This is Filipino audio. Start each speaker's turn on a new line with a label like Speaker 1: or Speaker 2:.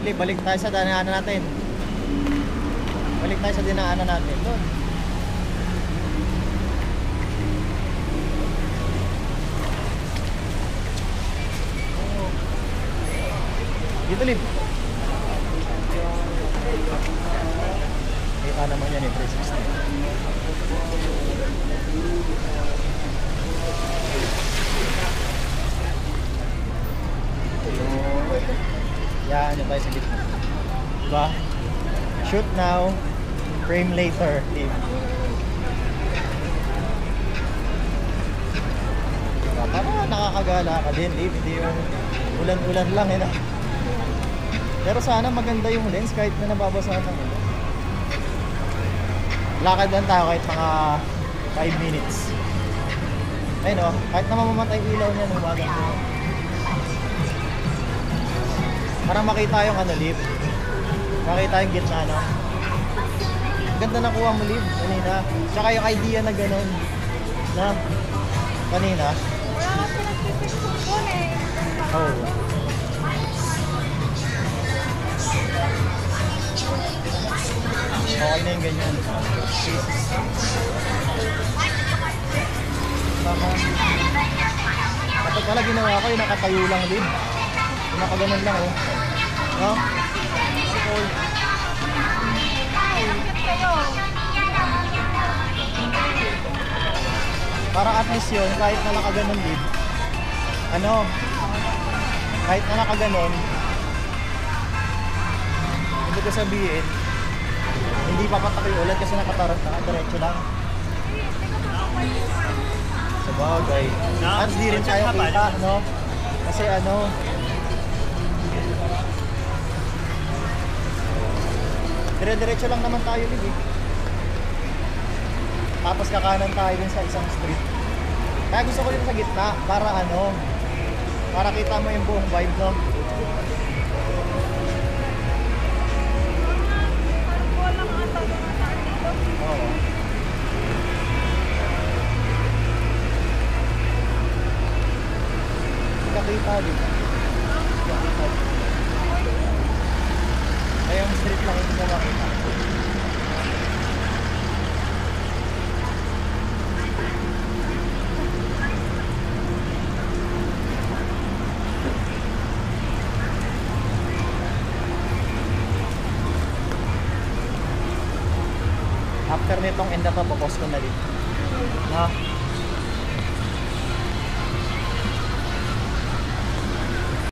Speaker 1: balik tayo sa dinaanan natin. Balik tayo sa dinaanan natin. Doon. Dito, Lib. Kita naman yan eh, 360. Yan, yung tayo sa gitna. Diba? Shoot now, frame later, Lib. Diba? Parang nakakagala ka din, Lib. Hindi yung ulan-ulan lang eh na. Pero sana maganda yung lens kahit na nababasahan ng ulan. Lakad lang tayo kahit mga 5 minutes. Ayun o, kahit na mamamatay ilaw niya nung umaga. Para makita yung ano, Lib. Makita yung gitna, no? Ganda na kuha mo, Lib, kanina. Tsaka yung idea na gano'n. Na, kanina.
Speaker 2: Wala kasi nagpipicture ko eh.
Speaker 1: Oh. Okay na yung ganyan. Tama. Kapag pala ginawa ko, yung nakatayo lang din. Yung nakaganon lang, oh. No? Okay. Para at least yun, kahit na nakaganon din. Ano? Kahit na nakaganon, hindi ko sabihin, hindi papatak yung ulan kasi diretso lang. Sa bagay. At di rin tayo kita, no? Kasi ano, dire-diretso lang naman tayo, Lib, eh. Tapos kakanan tayo din sa isang street. Kaya gusto ko din sa gitna, para ano, para kita mo yung buong vibe, no? Oo. Nakita din. Kaya yung street lang hindi ko makita. After nitong enda to, popost ko na din. No?